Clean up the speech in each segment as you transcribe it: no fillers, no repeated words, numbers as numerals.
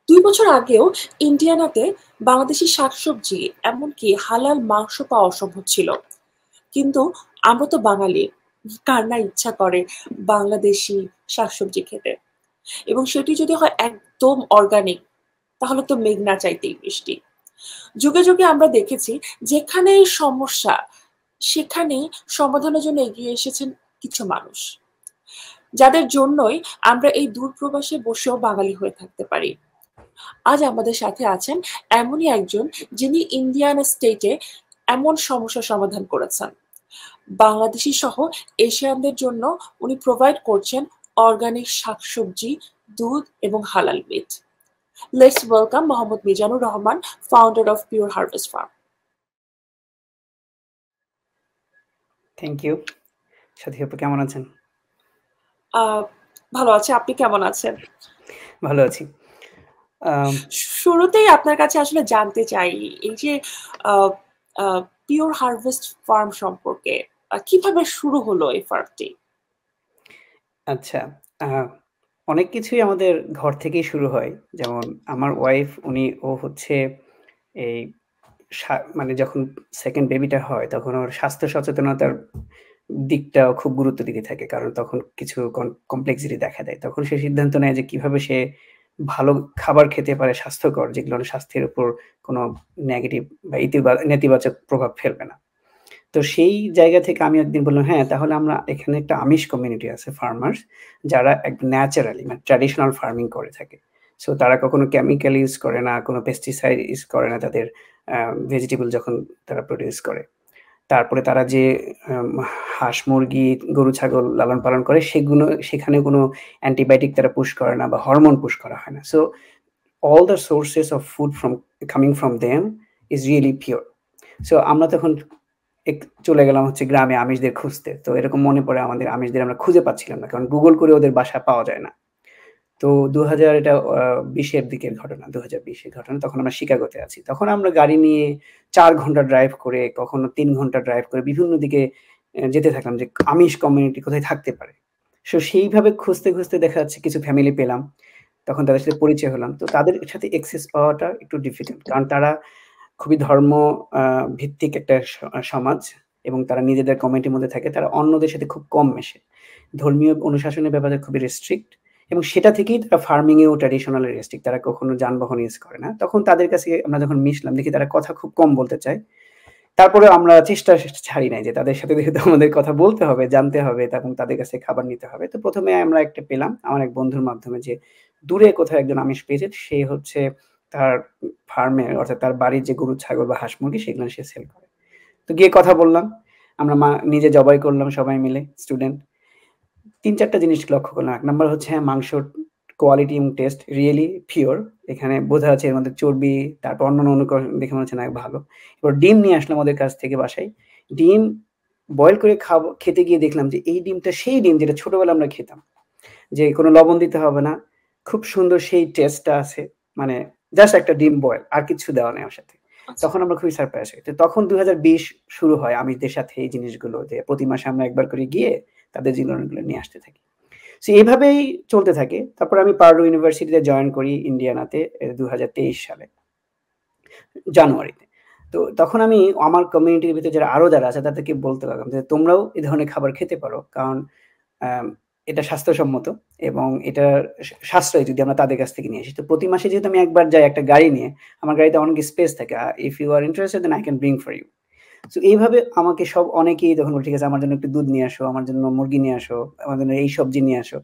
২ বছর আগেও ইন্ডিয়ানাতে বাংলাদেশি শাকসবজি এমনকি হালাল মাংস পাওয়া অসম্ভব ছিল। কিন্তু আমরা তো বাঙালি, কার না ইচ্ছা করে বাংলাদেশি শাকসবজি খেতে, এবং সেটি যদি হয় একদম অর্গানিক, তাহলে তো মেঘনা চাইতেই বৃষ্টি। যুগে যুগে আমরা দেখেছি, যেখানে সমস্যা সেখানেই সমাধানের জন্য এগিয়ে এসেছেন কিছু মানুষ, যাদের জন্যই আমরা এই দূরপ্রবাসে বসেও বাঙালি হয়ে থাকতে পারি। আজ আমাদের সাথে আছেন এমনই একজন, যিনি ইন্ডিয়ানা স্টেটে এমন সমস্যার সমাধান করেছেন। বাংলাদেশি সহ এশিয়ানদের জন্য উনি প্রোভাইড করছেন অর্গানিক শাকসবজি, দুধ এবং হালাল meat. Let's welcome Mohammad Mizanur Rahman, founder of pure harvest farm. Thank you. Sathi আপু কেমন আছেন? ভালো আছে, আপনি কেমন আছেন? ভালো আছি। শুরুতেই আপনার কাছে আসলে জানতে চাই, এই যে পিওর হারভেস্ট ফার্ম সম্পর্কে কিভাবে শুরু হলো এই ফার্মটি? আচ্ছা, অনেক কিছুই আমাদের ঘর থেকেই শুরু হয়। যেমন আমার ওয়াইফ ও হচ্ছে এই মানে যখন সেকেন্ড বেবিটা হয় তখন ওর স্বাস্থ্য সচেতনতার দিকটাও খুব গুরুত্ব দিতে থাকে। কারণ তখন কিছু কমপ্লেক্সিটি দেখা দেয়। তখন সে সিদ্ধান্ত নেয় যে কিভাবে সে ভালো খাবার খেতে পারে স্বাস্থ্যকর, যেগুলো স্বাস্থ্যের উপর কোনো নেগেটিভ বা নেতিবাচক প্রভাব ফেলবে না। তো সেই জায়গা থেকে আমি একদিন বললাম, হ্যাঁ, তাহলে আমরা এখানে একটা আমিষ কমিউনিটি আছে ফার্মার্স, যারা একদম ন্যাচারালি মানে ট্র্যাডিশনাল ফার্মিং করে থাকে। সো তারা কখনো কেমিক্যাল ইউজ করে না, কোনো পেস্টিসাইড ইউজ করে না তাদের ভেজিটেবল যখন তারা প্রোডিউস করে। তারপরে তারা যে হাঁস, মুরগি, গরু, ছাগল লালন পালন করে সেখানে কোনো অ্যান্টিবায়োটিক তারা পুশ করে না বা হরমোন পুশ করা হয় না। So all the sources of food from coming from them is really pure. So আমরা তখন চলে গেলাম হচ্ছে গ্রামে আমিষদের খুঁজতে। তো এরকম মনে পড়ে আমাদের আমিষদের আমরা খুঁজে পাচ্ছিলাম না। কারণ গুগল করে ওদের বাসা পাওয়া যায় না। তো ২০০০ এটা ২০ এর দিকের ঘটনা, ২০২০ এর ঘটনা। তখন আমরা শিকাগোতে আছি। তখন আমরা গাড়ি নিয়ে ৪ ঘন্টা ড্রাইভ করে, কখনো ৩ ঘন্টা ড্রাইভ করে বিভিন্ন দিকে যেতে থাকলাম যে আমিষ কমিউনিটি কোথায় থাকতে পারে। সো সেইভাবে খুঁজতে, খুঁজতে দেখা যাচ্ছে কিছু ফ্যামিলি পেলাম। তখন তাদের সাথে পরিচয় হলাম। তো তাদের সাথে অ্যাক্সেস পাওয়াটা একটু ডিফিকাল্ট। কারণ তারা খুবই ধর্ম আ ভিত্তিক একটা সমাজ এবং তারা নিজেদের কমিউনিটির মধ্যে থাকে। তারা অন্যদের সাথে খুব কম মেশে। ধর্মীয় অনুশাসনের ব্যাপারে খুবই রেস্ট্রিক্ট এবং সেটা থেকেই তারা ফার্মিং এও ট্র্যাডিশনালি রেস্ট্রিক্ট। তারা কখনো যানবাহন ইউজ করে না। তখন তাদের কাছে আমরা যখন মিশলাম দেখি তারা কথা খুব কম বলতে চায়। তারপরেও আমরা চেষ্টা ছাড়ি নাই যে তাদের সাথে যেহেতু আমাদের কথা বলতে হবে, জানতে হবে এবং তাদের কাছে খাবার নিতে হবে। তো ১ম এ আমরা একটা পেলাম আমার এক বন্ধুর মাধ্যমে যে দূরে কোথাও একজন আমিষ পেয়েছে। সে হচ্ছে তার ফার্মে অর্থাৎ তার বাড়ির যে গরু, ছাগল বা হাঁস, মুরগি সেগুলো সে সেল করে। তো গিয়ে কথা বললাম। আমরা নিজে জবাই করলাম সবাই মিলে স্টুডেন্ট। ৩-৪ টা জিনিস লক্ষ্য করলাম। ১ নাম্বার হচ্ছে মাংসর কোয়ালিটি এবং টেস্ট রিয়েলি পিওর। এখানে বোঝা যাচ্ছে এর মধ্যে চর্বি, তারপর অন্যান্য অনুকরণ দেখে মনে হচ্ছে না ভালো। এবার ডিম নিয়ে আসলাম ওদের কাছ থেকে বাসায়। ডিম বয়েল করে খেতে গিয়ে দেখলাম যে এই ডিমটা সেই ডিম যেটা ছোটবেলায় আমরা খেতাম। যে কোনো লবণ দিতে হবে না। খুব সুন্দর সেই টেস্টটা আছে। মানে জাস্ট একটা ডিম বয়েল। আর কিচ্ছু দেওয়া নাই ওর সাথে। আচ্ছা। তখন আমরা খুবই সারপ্রাইজ হই। তো তখন ২০২০ শুরু হয় আমিষদের সাথে এই জিনিসগুলো যে প্রতি মাসে আমরা একবার করে গিয়ে তাদের জীবনগুলো নিয়ে আসতে থাকি। সো এভাবেই চলতে থাকে। তারপর আমি পার্ডু ইউনিভার্সিটিতে জয়েন করি ইন্ডিয়ানাতে ২০২৩ সালে জানুয়ারিতে। তো তখন আমি আমার কমিউনিটির ভিতরে যারা আছে তাদেরকে বলতে লাগলাম যে, "তোমরাও এ ধরনের খাবার খেতে পারো। কারণ আম এটা স্বাস্থ্যসম্মত এবং এটা সাশ্রয়ী যদি আমরা তাদের কাছ থেকে নিয়ে আসি।" তো প্রতি মাসে যেহেতু আমি একবার যাই একটা গাড়ি নিয়ে, আমার গাড়িতে অনেক স্পেস থাকে। "If you are interested then I can bring for you." So এইভাবে আমাকে অনেকেই তখন বলে, "ঠিক আছে আমার জন্য একটু দুধ নিয়ে আসো, আমার জন্য মুরগি নিয়ে আসো, আমার জন্য এই সবজি নিয়ে আসো।"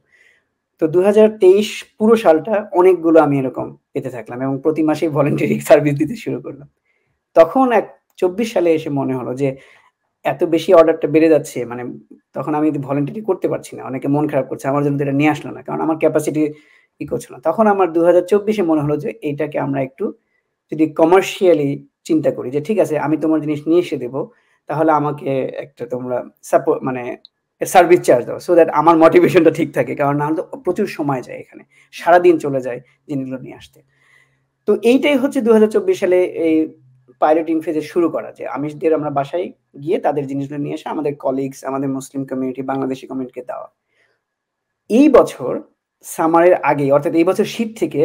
তো ২০২৩ পুরো সালটা অনেকগুলো আমি এরকম পেতে থাকলাম এবং প্রতি মাসেই ভলান্টারি সার্ভিস দিতে শুরু করলাম। তখন ২৪ সালে এসে মনে হলো যে এত বেশি অর্ডারটা বেড়ে যাচ্ছে মানে তখন আমি ভলান্টারি করতে পারছি না। অনেকে মন খারাপ করছে। আমার জন্য তো এটা নিয়ে আসলো না। কারণ আমার ক্যাপাসিটি করছে না। তখন আমার ২০২৪ এ মনে হলো যে এটাকে আমরা একটু যদি কমার্শিয়ালি চিন্তা করি যে ঠিক আছে আমি তোমার জিনিস নিয়ে এসে দেব। তাহলে আমাকে একটা তোমরা মানে সার্ভিস চার্জ দাও। সো দ্যাট আমার মোটিভেশনটা ঠিক থাকে। কারণ নাহলে তো প্রচুর সময় যায় এখানে। সারাদিন চলে যায় জিনিসগুলো নিয়ে আসতে। তো এইটাই হচ্ছে ২০২৪ সালে এই পাইলটিং ফেজে শুরু করা যে আমিষদের আমরা বাসায় গিয়ে তাদের জিনিসগুলো নিয়ে এসে আমাদের কলিগস, আমাদের মুসলিম কমিউনিটি, বাংলাদেশি কমিউনিটিকে দেওয়া। এই বছর সামারের আগেই অর্থাৎ এই বছর শীত থেকে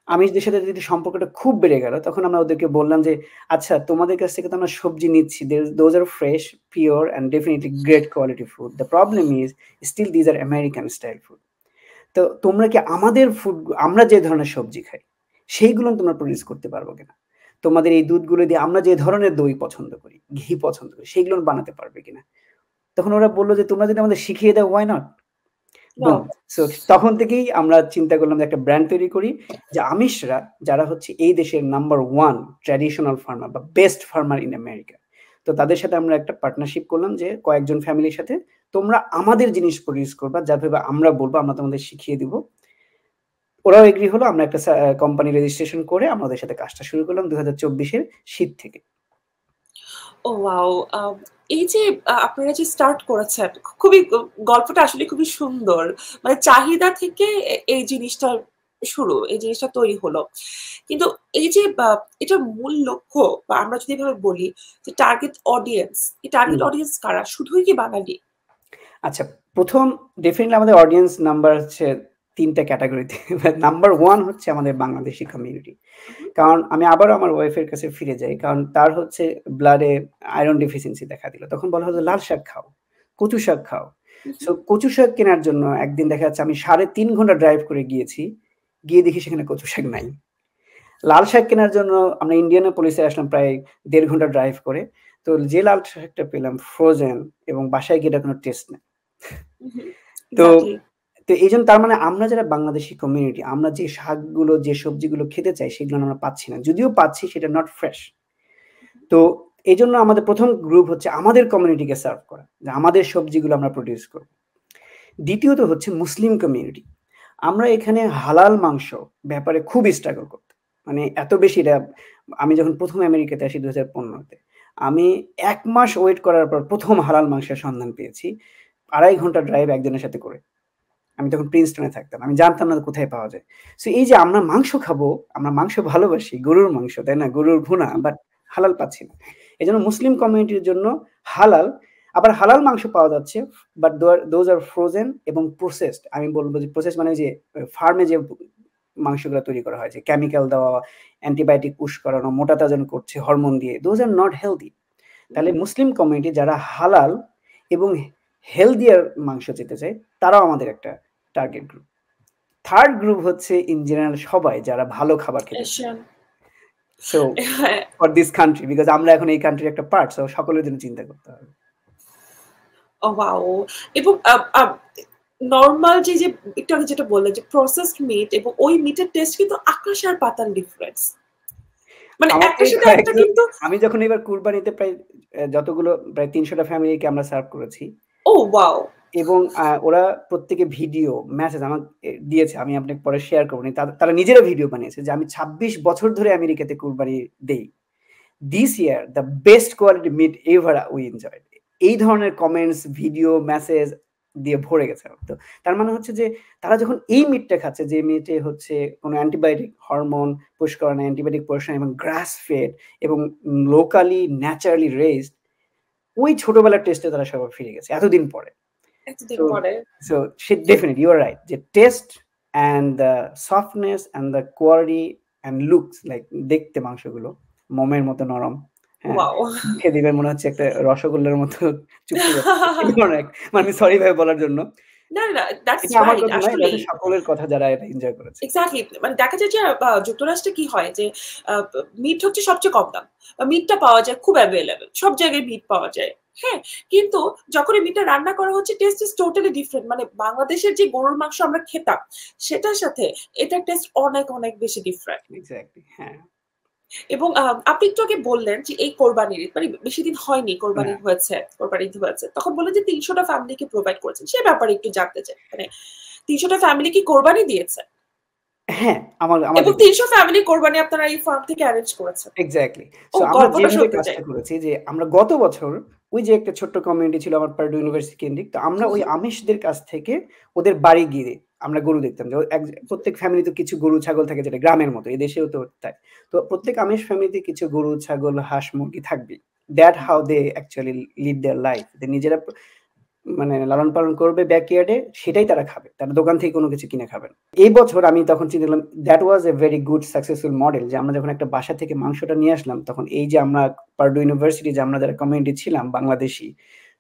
আমিষদের সাথে যদি সম্পর্কটা খুব বেড়ে গেল, তখন আমরা ওদেরকে বললাম যে, "আচ্ছা তোমাদের কাছ থেকে তো আমরা সবজি নিচ্ছি। those are fresh, pure and definitely great quality food. The problem is still these are American style food. তো তোমরা কি আমাদের ফুড আমরা যে ধরনের সবজি খাই, সেইগুলো তোমরা প্রডিউস করতে পারবো কিনা? তোমাদের এই দুধগুলো দিয়ে আমরা যে ধরনের দই পছন্দ করি, ঘি পছন্দ করি, সেগুলো বানাতে পারবে কিনা?" তখন ওরা বলল যে, "তোমরা যদি আমাদের শিখিয়ে দাও, why not?" Broom! Wow! So তখন থেকেই আমরা চিন্তা করলাম যে একটা ব্র্যান্ড তৈরি করি যে আমিষরা যারা হচ্ছে এই দেশের নাম্বার 1 ট্র্যাডিশনাল ফার্মার বা বেস্ট ফার্মার ইন আমেরিকা। তো তাদের সাথে আমরা একটা পার্টনারশিপ করলাম যে কয়েকজন ফ্যামিলির সাথে তোমরা আমাদের জিনিস প্রডিউস করবা যা ভেবে আমরা বলব আমরা তোমাদের শিখিয়ে দিব। ওরাও এগ্রি হলো। আমরা একটা কোম্পানি রেজিস্ট্রেশন করে আমরা ওদের সাথে কাজটা শুরু করলাম ২০২৪ এর শীত থেকে। ও ওয়াও! এই যে আপনারা যে স্টার্ট করেছেন, খুবই গল্পটা আসলে খুবই সুন্দর। মানে চাহিদা থেকে এই জিনিসটা শুরু, এই জিনিসটা তৈরি হলো। কিন্তু এই যে এটার মূল লক্ষ্য বা আমরা যদি এভাবে বলি যে টার্গেট অডিয়েন্স, এই টার্গেট হুম। অডিয়েন্স কারা? শুধুই কি বাঙালি? আচ্ছা, ১ম ডেফিনিটলি আমাদের অডিয়েন্স নাম্বার হচ্ছে ৩ টা ক্যাটেগরিতে। নাম্বার 1 হচ্ছে আমাদের বাংলাদেশী কমিউনিটি। উহু, কারণ আমি আবারও আমার ওয়াইফের কাছে ফিরে যাই। কারণ তার হচ্ছে ব্লাডে আয়রন ডেফিসিয়েন্সি দেখা দিল। তখন বলা হলো, "লাল শাক খাও, কচু শাক খাও।" উহু, সো কচু শাক কেনার জন্য একদিন দেখা যাচ্ছে আমি ৩.৫ ঘন্টা ড্রাইভ করে গিয়েছি। গিয়ে দেখি সেখানে কচু শাক নাই। লাল শাক কেনার জন্য আমরা ইন্ডিয়ানাপলিসে আসলাম প্রায় ১.৫ ঘন্টা ড্রাইভ করে। তো যে লাল শাকটা পেলাম ফ্রোজেন এবং বাসায় গিয়ে এটার কোনো টেস্ট নাই। উহু, তো এক্সাক্টলি। তো এইজন্য তার মানে আমরা যারা বাংলাদেশী কমিউনিটি, আমরা যে শাকগুলো, যে সবজিগুলো খেতে চাই সেগুলো আমরা পাচ্ছি না। যদিও পাচ্ছি সেটা নট ফ্রেশ। তো এজন্য আমাদের ১ম গ্রুপ হচ্ছে আমাদের কমিউনিটিকে সার্ভ করা। যে আমাদের সবজিগুলো আমরা প্রোডিউস করব। দ্বিতীয়ত হচ্ছে মুসলিম কমিউনিটি। আমরা এখানে হালাল মাংস ব্যাপারে খুব স্ট্রাগল করতাম। মানে এত বেশি এটা আমি যখন ১ম আমেরিকাতে আসি ২০১৫ তে। আমি ১ মাস ওয়েট করার পর ১ম হালাল মাংসের সন্ধান পেয়েছি। ২.৫ ঘন্টা ড্রাইভ একজনের সাথে করে। আমি তখন প্রিন্সটনে থাকতাম। আমি জানতাম না কোথায় পাওয়া যায়। সো এই যে আমরা মাংস খাবো, আমরা মাংস ভালোবাসি, গরুর মাংস, তাই না? গরুর ভুনা, বাট হালাল পাচ্ছি না। এজন্য মুসলিম কমিউনিটির জন্য হালাল, আবার হালাল মাংস পাওয়া যাচ্ছে, বাট দোজ আর ফ্রোজেন এবং প্রসেসড। আমি বলব যে প্রসেস মানে যে ফার্মে যে মাংসগুলা তৈরি করা হয় যে কেমিক্যাল দেওয়া, অ্যান্টিবায়োটিক পুশ করানো, মোটাতাজান করছে হরমোন দিয়ে। Those are not healthy. তাহলে মুসলিম কমিউনিটি যারা হালাল এবং হেলথিয়ার মাংস খেতে চায়, তারাও আমাদের একটা টার্গেট গ্রুপ। 3rd গ্রুপ হচ্ছে ইন জেনারেল সবাই যারা ভালো খাবার খেতে চায়। এশিয়ান। সো হ্যাঁ। ফর দিস কান্ট্রি বিকজ আমরা এখন এই কান্ট্রির একটা পার্ট। সো সকলের জন্য চিন্তা করতে হবে। ওয়াও! এবং নরমাল যে একটু আগে যেটা বললেন যে প্রসেসড মিট এবং ওই মিটের টেস্ট কিন্তু আকাশ আর পাতাল ডিফারেন্স। মানে আমাকে একটার সাথে একটা কয়েকজন কিন্তু আমি যখন এবার কুরবানিতে প্রায় যতগুলো প্রায় ৩০০ টা ফ্যামিলিকে আমরা সার্ভ করেছি ও ওয়াও! এবং ওরা প্রত্যেকে ভিডিও, মেসেজ আমাকে দিয়েছে। আমি আপনাকে পরে শেয়ার করব। তারা নিজেরা ভিডিও বানিয়েছে যে আমি ২৬ বছর ধরে আমেরিকাতে কুরবানি দেই। This year the best quality meat ever we enjoyed. এই ধরনের কমেন্টস, ভিডিও, মেসেজ দিয়ে ভরে গেছে। তো তার মানে হচ্ছে যে তারা যখন এই মিটটা খাচ্ছে যে মিটে হচ্ছে কোনো অ্যান্টিবায়োটিক হরমোন পুশ করে না, অ্যান্টিবায়োটিক পোরশন এবং গ্রাস ফেড এবং লোকালি ন্যাচারালি রেইজড, ওই ছোটবেলার টেস্টে তারা সবাই ফিরে গেছে এতদিন পরে। এতদিন সো পরে। সো সে ডেফিনিটলি ইউ আর রাইট যে taste and the softness and the quality and looks like দেখতে মাংসগুলো মোমের মতো নরম। হ্যাঁ? ওয়াও! মুখে দিবে মনে হচ্ছে একটা রসগোল্লার মতো চুপসে যাচ্ছে। এই ধরনের মানে সরি ভাই বলার জন্য। না, না, দ্যাটস এটা আমার রাইট কথা নয়, এটা আসলেই। হচ্ছে সকলের কথা যারা এটা এনজয় করেছে। এক্সাক্টলি মানে দেখা যায় যে যুক্তরাষ্ট্রে কি হয় যে আ মিট হচ্ছে সবচেয়ে কম দাম। মিটটা পাওয়া যায় খুব এভেইলেবল। সব জায়গায় মিট পাওয়া যায়। হ্যাঁ? কিন্তু যখন এই মিটটা রান্না করা হচ্ছে টেস্ট ইস টোটালি ডিফারেন্ট। মানে বাংলাদেশের যে গরুর মাংস আমরা খেতাম সেটার সাথে এটার টেস্ট অনেক, অনেক বেশি ডিফারেন্ট। এক্সাক্টলি হ্যাঁ, এবং আপনি একটু আগে বললেন যে এই কোরবানির ঈদ মানে বেশিদিন হয়নি কোরবানি না। হয়েছে, কোরবানি ঈদ হয়েছে। তখন বললেন যে ৩০০ টা ফ্যামিলিকে প্রোভাইড করেছেন। সে ব্যাপারে একটু জানতে চাই। মানে ৩০০ টা ফ্যামিলি কি কোরবানি দিয়েছে? হ্যাঁ, এবং আমাদের ৩০০ ফ্যামিলি কোরবানি আপনারা এই ফার্ম থেকে এরেঞ্জ করেছেন। এক্সাক্টলি। ও সো আমরা গল্পটা যেভাবে শুনতে চাই। কাজটা করেছি যে আমরা গত বছর ওই যে একটা ছোট্ট কমিউনিটি ছিল আমার পার্ডু ইউনিভার্সিটি কেন্দ্রিক। তো আমরা হু, ওই হু, আমিষদের কাছ থেকে ওদের বাড়ি গিয়ে আমরা গরু দেখতাম। যে প্রত্যেক ফ্যামিলিতে কিছু গরু ছাগল থাকে যেটা গ্রামের মতো। এদেশেও তো তাই। তো প্রত্যেক আমিষ ফ্যামিলিতে কিছু গরু, ছাগল, হাঁস, মুরগি থাকবেই। That how they actually lead their life. নিজেরা মানে লালন পালন করবে ব্যাকইয়ার্ডে, সেটাই তারা খাবে। তারা দোকান থেকে কোনো কিছু কিনে খাবে না। এই বছর আমি তখন চিন্তা করলাম that was a very good successful model, যে আমরা যখন একটা বাসা থেকে মাংসটা নিয়ে আসলাম, তখন এই যে আমরা পার্ডু ইউনিভার্সিটি যে আমরা যারা কমিউনিটি ছিলাম বাংলাদেশি,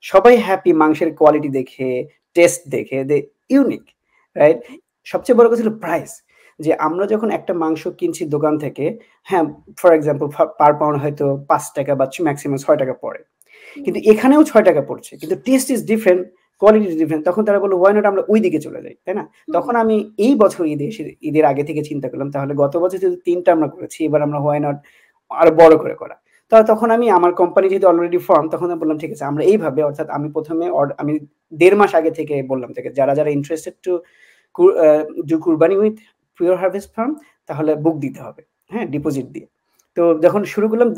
সবাই হ্যাপি মাংসের কোয়ালিটি দেখে, টেস্ট দেখে, দে ইউনিক, রাইট? সবচেয়ে বড় কথা ছিল প্রাইস। যে আমরা যখন একটা মাংস কিনছি দোকান থেকে, হ্যাঁ, ফর এক্সাম্পল পার পাউন্ড হয়তো ৳৫ বা ম্যাক্সিমাম ৳৬ পড়ে। কিন্তু এখানেও ৳৬ পড়ছে। কিন্তু test is different, quality is different. তখন তারা বলল, "হোয়াই নট আমরা ওই দিকে চলে যাই।" তাই না? তখন আমি এই বছর ঈদের আগে থেকে চিন্তা করলাম, তাহলে গত বছর যেহেতু ৩ টা আমরা করেছি, এবার আমরা হোয়াই নট আরো বড় করে করা। তখন আমি আমার কোম্পানি যেহেতু অলরেডি ফর্ম, তখন আমি বললাম, ঠিক আছে, আমরা এইভাবে, অর্থাৎ আমি ১ম এ আমি ১.৫ মাস আগে থেকে বললাম থেকে, যারা ইন্টারেস্টেড টু ডু কুরবানি উইথ পিওর হারভেস্ট ফার্ম, তাহলে বুক দিতে হবে। হ্যাঁ? ডিপোজিট দিয়ে। তো যখন শুরু করলাম,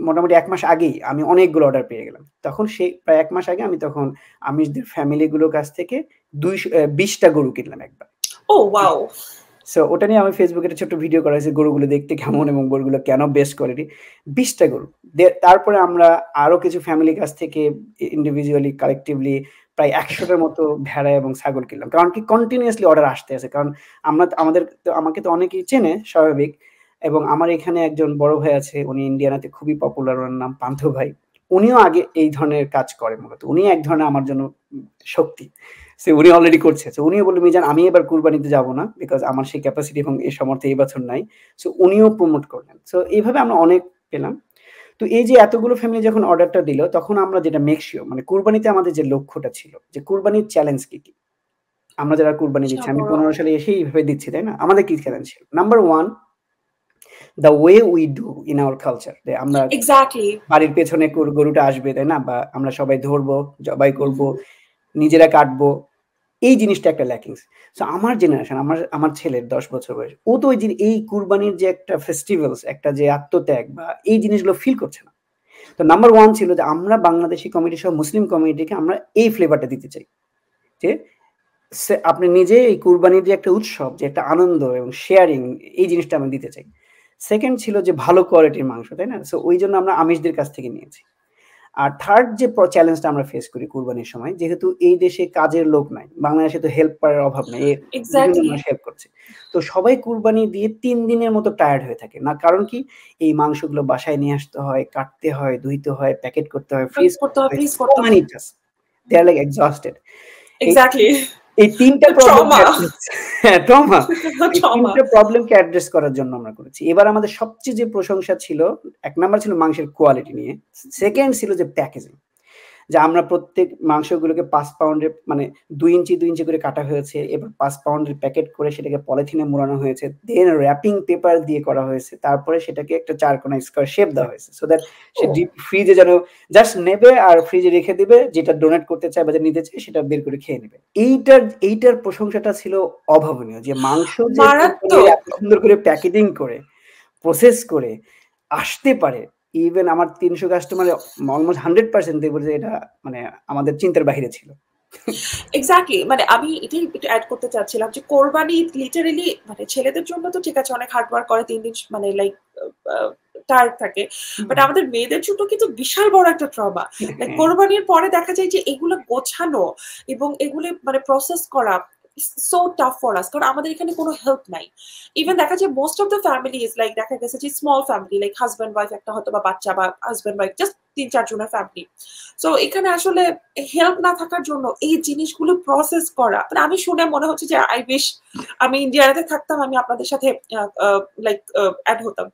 মোটামুটি ১ মাস আগেই আমি অনেকগুলো অর্ডার পেয়ে গেলাম। তখন সেই প্রায় ১ মাস আগে আমি তখন আমিষদের ফ্যামিলি গুলোর কাছ থেকে ২০ টা গরু কিনলাম একবার। ওহ ওয়াও! সো ওটা নিয়ে আমি ফেসবুকে একটা ছোট্ট ভিডিও করা হয়েছে, গরুগুলো দেখতে কেমন এবং গরুগুলো কেন বেস্ট কোয়ালিটি। ২০ টা গরু। তারপরে আমরা আরো কিছু ফ্যামিলির কাছ থেকে ইন্ডিভিজুয়ালি, কালেক্টিভলি প্রায় ১০০ টার মতো ভেড়া এবং ছাগল কিনলাম। কারণ কি, কন্টিনিউয়াসলি অর্ডার আসতে আছে। কারণ আমাকে তো অনেকেই চেনে, স্বাভাবিক। এবং আমার এখানে একজন বড় ভাই আছে, উনি ইন্ডিয়ানাতে খুবই পপুলার, ওনার নাম পান্থ ভাই। উনিও আগে এই ধরনের কাজ করে মূলত। উনি এক ধরনের আমার জন্য শক্তি। সো উনি অলরেডি করছে। সো উনিও বলল, "মিজান, আমি এবার কুরবানিতে যাব না। বিকজ আমার সেই ক্যাপাসিটি এবং এই সামর্থ্য এই বছর নাই।" সো উনিও প্রমোট করলেন। সো এইভাবে আমরা অনেক পেলাম। তো এই যে এতগুলো ফ্যামিলি যখন অর্ডারটা দিল, তখন আমরা যেটা মেক সিওর, মানে কুরবানিতে আমাদের যে লক্ষ্যটা ছিল, যে কুরবানির চ্যালেঞ্জ কি, কি? আমরা যারা কুরবানি দিচ্ছি, আমি ১৫ সালে এসেই এইভাবে দিচ্ছি, তাই না? আমাদের কি চ্যালেঞ্জ ছিল? Number 1, the way we do in our culture, যে আমরা এক্সাক্টলি। বাড়ির পেছনে গরুটা আসবে, তাই না? বা আমরা সবাই ধরবো, জবাই করব, নিজেরা কাটবো। এই জিনিসটা একটা ল্যাকিংস। সো আমার জেনারেশন, আমার ছেলের ১০ বছর বয়স। ও তো এই কুরবানির যে একটা ফেস্টিভ্যালস, একটা যে আত্মত্যাগ বা এই জিনিসগুলো ফিল করছে না। তো নাম্বার 1 ছিল যে আমরা বাংলাদেশি কমিউনিটি সহ মুসলিম কমিউনিটিকে আমরা এই ফ্লেভারটা দিতে চাই। যে আপনি নিজে এই কুরবানির যে একটা উৎসব, যে একটা আনন্দ এবং শেয়ারিং, এই জিনিসটা আমি দিতে চাই। 2nd ছিল যে ভালো কোয়ালিটির মাংস, তাই না? সো ওইজন্য আমরা আমিষদের কাছ থেকে নিয়েছি। আর 3rd যে চ্যালেঞ্জটা আমরা ফেস করি কুরবানির সময়, যেহেতু এই দেশে কাজের লোক নাই। বাংলাদেশে তো হেল্পারের অভাব নাই। বিভিন্ন এক্সাক্টলি। মানুষ হেল্প করছে। তো সবাই কুরবানি দিয়ে ৩ দিনের মতো টায়ার্ড হয়ে থাকে। না, কারণ কি? এই মাংসগুলো বাসায় নিয়ে আসতে হয়, কাটতে হয়, ধুইতে হয়, প্যাকেট করতে হয়, ফ্রিজ করতে করতে হয়, হয়। ফ্রিজ সো করতে মেনি হয়। টাস্ক। দে আর লাইক এক্সহস্টেড। এই এক্সাক্টলি। এই ৩ টা প্রবলেমকে ট্রমা। অ্যাড্রেস হ্যাঁ, ট্রমা। এই ৩ ট্রমা। টা প্রবলেমকে অ্যাড্রেস করার জন্য আমরা করেছি। এবার আমাদের সবচেয়ে যে প্রশংসা ছিল, ১ নাম্বার ছিল মাংসের কোয়ালিটি নিয়ে। 2nd ছিল যে প্যাকেজিং। যে আমরা প্রত্যেক মাংসগুলোকে ৫ পাউন্ডের, মানে ২ ইঞ্চি ২ ইঞ্চি করে কাটা হয়েছে। এবার ৫ পাউন্ডের প্যাকেট করে সেটাকে পলিথিনে মোড়ানো হয়েছে। দেন র‍্যাপিং পেপার দিয়ে করা হয়েছে। তারপরে সেটাকে একটা ৪ কোণা স্কয়ার শেপ দেওয়া হয়েছে। সো দ্যাট সে ও ডিপ ফ্রিজে যেন জাস্ট নেবে আর ফ্রিজে রেখে দিবে। যেটা ডোনেট করতে চায় বা যেটা নিতে চায় সেটা বের করে খেয়ে নেবে। এইটার প্রশংসাটা ছিল অভাবনীয়। যে মাংস যে কোম্পানির মারাত্মক। এত সুন্দর করে প্যাকেজিং করে, প্রসেস করে আসতে পারে। ইভেন আমার ৩০০ কাস্টমার অলমোস্ট 100% দেখব যে এটা মানে আমাদের চিন্তার বাহিরে ছিল। এক্সাক্টলি, মানে আমি এটাই একটু অ্যাড করতে চাচ্ছিলাম যে কোরবানি লিটারেলি মানে ছেলেদের জন্য তো ঠিক আছে, অনেক হার্ড ওয়ার্ক করে ৩ দিন মানে লাইক টায়ার্ড থাকে। বাট আমাদের মেয়েদের জন্য কিন্তু বিশাল বড় একটা ট্রমা। লাইক হ্যাঁ। কোরবানির পরে দেখা যায় যে এগুলো গোছানো এবং এগুলো মানে প্রসেস করা সো টাফ ফর আস, কারণ আমাদের এখানে কোনো হেল্প নাই। ইভেন দেখা যায় most of the families like দেখা গেছে যে small family like husband wife একটা হয়তো বা বাচ্চা বা হাজব্যান্ড ওয়াইফ জাস্ট ৩-৪ জনের ফ্যামিলি। সো এখানে আসলে হেল্প না থাকার জন্য এই জিনিসগুলো প্রসেস করা, মানে আমি শুনে মনে হচ্ছে যে আই উইশ আমি ইন্ডিয়াতে থাকতাম, আমি আপনাদের সাথে লাইক অ্যাড হতাম।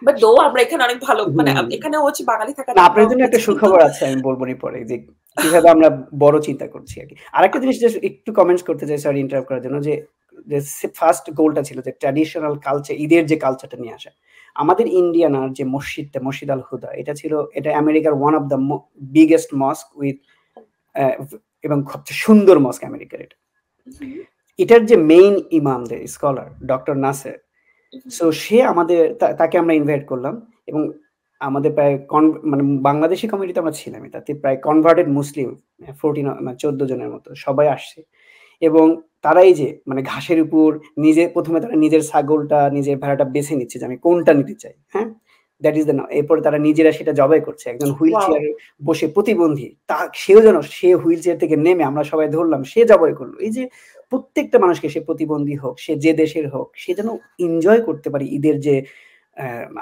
বাট দো আমরা এখানে অনেক ভালো, মানে হুম। এখানেও হচ্ছে বাঙালি থাকাতে না, আমরা আপনার জন্য একটা হয়েছি কিন্তু সুখবর আছে, আমি বলবো পরে যে কিভাবে আমরা বড় চিন্তা করছি আরকি। আরেকটা জিনিস জাস্ট একটু কমেন্টস করতে চাই, সরি ইন্টারাপ্ট করার জন্য, যে ফার্স্ট গোলটা ছিল যে ট্র্যাডিশনাল কালচার, ঈদের যে কালচারটা নিয়ে আসা। আমাদের ইন্ডিয়ানার যে মসজিদটা, মসজিদ আল হুদা, এটা আমেরিকার one of the biggest mosque with এবং সবচেয়ে সুন্দর মস্ক আমেরিকার এটা। এটার যে মেইন ইমাম, যে স্কলার ডক্টর নাসের, সো সে আমাদের তাকে আমরা ইনভাইট করলাম এবং আমাদের প্রায় মানে বাংলাদেশি কমিউনিটিতে আমরা ছিলামই, তাতে প্রায় কনভার্টেড মুসলিম 14 জনের মতো সবাই আসছে। এবং তারাই যে মানে ঘাসের উপর প্রথমে তারা নিজের ছাগলটা, নিজের ভেড়াটা বেছে নিচ্ছে যে আমি কোনটা নিতে চাই, হ্যাঁ? দ্যাট ইজ দ্য এরপরে তারা নিজেরা সেটা জবাই করছে। একজন হুইল ওয়াও চেয়ারে বসে প্রতিবন্ধী সেও যেন সে হুইল চেয়ার থেকে নেমে আমরা সবাই ধরলাম সে জবাই করলো। এই যে প্রত্যেকটা মানুষকে সে প্রতিবন্ধী হোক সে যে দেশের হোক সে যেন এনজয় করতে পারে ঈদের যে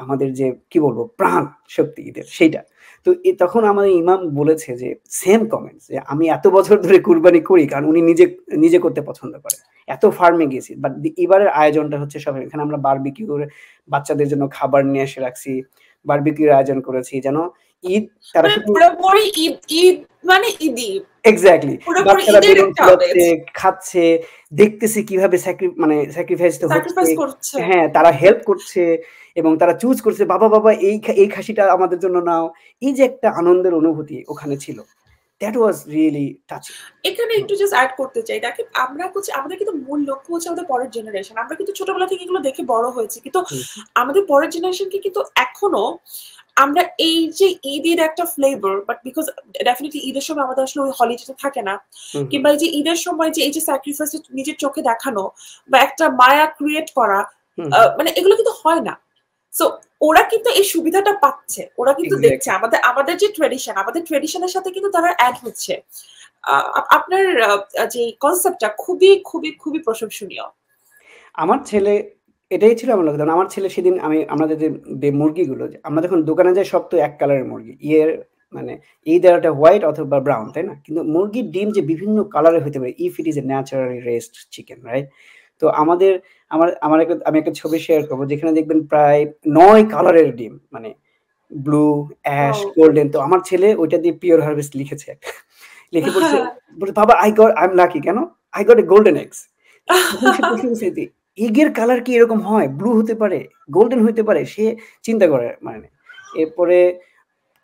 আমাদের যে কি বলবো প্রাণ শক্তি ঈদের সেইটা। তো তখন আমাদের ইমাম বলেছে যে সেম কমেন্টস যে আমি এত বছর ধরে কুরবানি করি কারণ উনি নিজে নিজে করতে পছন্দ করে। এত ফার্মে গেছি বাট এবারের আয়োজনটা হচ্ছে সব এখানে আমরা বারবিকিউ করে বাচ্চাদের জন্য খাবার নিয়ে এসে রাখছি, বারবিকিউর আয়োজন করেছি যেন ঈদ তারা মানে শুধু পুরোপুরি ঈদ ঈদ মানে ঈদই এক্স্যাক্টলি পুরোপুরি বাচ্চারা ঈদের বেলুন একটা আমেজ ফুলাচ্ছে, খাচ্ছে, দেখতেছি কিভাবে মানে স্যাক্রিফাইস তো হচ্ছে। স্যাক্রিফাইস করছে হ্যাঁ, তারা হেল্প করছে এবং তারা চুজ করছে বাবা, বাবা এই খাসিটা আমাদের জন্য নাও। এই যে একটা আনন্দের অনুভূতি ওখানে ছিল। That was really touching. এখানে একটু জাস্ট অ্যাড করতে চাই দেখেন আমরা হচ্ছে আমাদের কিন্তু মূল লক্ষ্য হচ্ছে আমাদের পরের জেনারেশন আমরা কিন্তু ছোটবেলা থেকে এগুলো দেখে বড় হয়েছি কিন্তু আমাদের পরের জেনারেশনকে কিন্তু এখনো আমরা এই যে ঈদের একটা ফ্লেভার বাট বিকজ ডেফিনেটলি ঈদের সময় আমাদের আসলে ওই হলিডেটা থাকে না কিংবা এই যে ঈদের সময় যে এই যে স্যাক্রিফাইস নিজের চোখে দেখানো বা একটা মায়া ক্রিয়েট করা মানে এগুলো কিন্তু হয় না সো ওরা কিন্তু এই সুবিধাটা পাচ্ছে ওরা কিন্তু দেখছে আমাদের আমাদের যে ট্রেডিশন আমাদের ট্রেডিশনের সাথে কিন্তু তারা অ্যাড হচ্ছে আপনার যে কনসেপ্টটা খুবই খুবই খুবই প্রশংসনীয়। আমার ছেলে এটাই ছিল আমার লক্ষ্য। আমার ছেলে সেদিন আমাদের যে মুরগিগুলো আমরা যখন দোকানে যাই সব তো এক কালারের মুরগি। মানে either একটা হোয়াইট অথবা ব্রাউন, তাই না? কিন্তু মুরগির ডিম যে বিভিন্ন কালারের হতে পারে if it is a naturally raised chicken, right? তো আমি একটা ছবি শেয়ার করব যেখানে দেখবেন প্রায় ৯ কালারের ডিম মানে ব্লু, অ্যাশ, গোল্ডেন। তো আমার ছেলে ওইটা দিয়ে পিওর হারভেস্ট লিখেছে। লিখে বলছে বাবা আই এম লাকি কেন? I got a golden eggs. তখন সে প্রশ্ন করছে এগের কালার কি এরকম হয়? ব্লু হতে পারে, গোল্ডেন হতে পারে। সে চিন্তা করে মানে এরপরে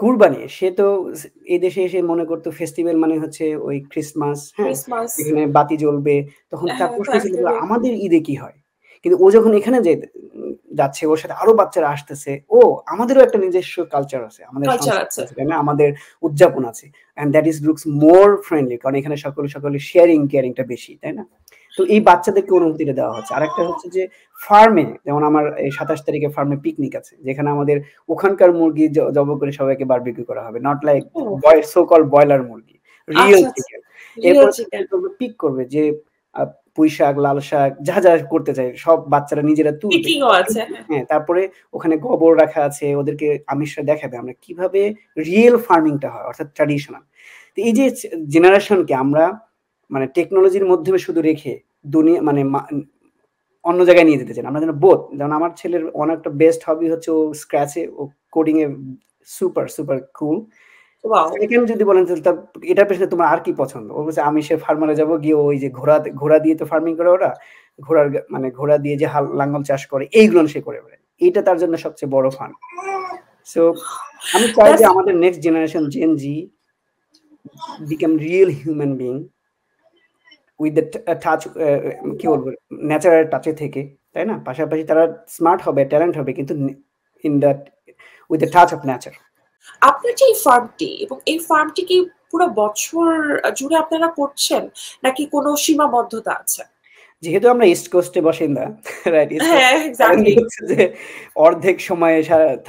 কুরবানি সে তো এই দেশে এসে মনে করতো ফেস্টিভ্যাল মানে হচ্ছে ওই ক্রিসমাস, হ্যাঁ? এখানে বাতি জ্বলবে। তখন তার প্রশ্ন ছিল আমাদের ঈদে কি হয়? কিন্তু ও যখন এখানে যাচ্ছে ওর সাথে আরো বাচ্চারা আসতেছে ও আমাদেরও একটা নিজস্ব কালচার আছে, আমাদের সংস্কৃতি আছে, তাই না? আমাদের উদযাপন আছে and that is looks more friendly কারণ এখানে সকলে শেয়ারিং কেয়ারিংটা বেশি, তাই না? তো এই বাচ্চাদেরকে অনুভূতিটা দেওয়া হচ্ছে। আরেকটা হচ্ছে যে ফার্মে যেমন আমার এই ২৭ তারিখে ফার্মে পিকনিক আছে যেখানে আমাদের ওখানকার মুরগি জবাই করে সবাইকে বারবিকিউ করা হবে, not like so call broiler মুরগি, রিয়েল চিকেন। এরপর পিক করবে যে পুঁই শাক, লাল শাক যা যা করতে চায় সব বাচ্চারা নিজেরা তুলবে। হ্যাঁ, তারপরে ওখানে গোবর রাখা আছে, ওদেরকে আমিষরা দেখাবে আমরা কিভাবে রিয়েল ফার্মিংটা হয় অর্থাৎ ট্র্যাডিশনাল। তো এই যে জেনারেশনকে আমরা মানে টেকনোলজির মাধ্যমে শুধু রেখে দুনিয়া মানে অন্য জায়গায় নিয়ে যেতে চান আমরা যেন বোধ। যেমন আমার ছেলের একটা বেস্ট হবি হচ্ছে ও স্ক্র্যাচে ও কোডিং এ সুপার কুল। সেকেন্ড যদি বলেন এটার পেছনে তোমার আর কি পছন্দ? ও বলছে আমি সে ফার্মারে যাবো গিয়ে ওই যে ঘোড়া দিয়ে তো ফার্মিং করে ওরা, ঘোড়া দিয়ে যে লাঙ্গল চাষ করে এইগুলো সে করে বেড়ায়। এইটা তার জন্য সবচেয়ে বড় ফান। সো আমি চাই যে আমাদের next generation gen G become real human being with the touch কি বলবো ন্যাচারাল টাচে থেকে, তাই না? পাশাপাশি তারা স্মার্ট হবে, ট্যালেন্ট হবে কিন্তু in that with the touch of nature. আপনার যে এই ফার্মটি এবং এই ফার্মটি কি পুরো বছর জুড়ে আপনারা করছেন নাকি কোনো সীমাবদ্ধতা আছে? যেহেতু আমরা ইস্ট কোস্টে বাসিন্দা, রাইট? যে অর্ধেক সময়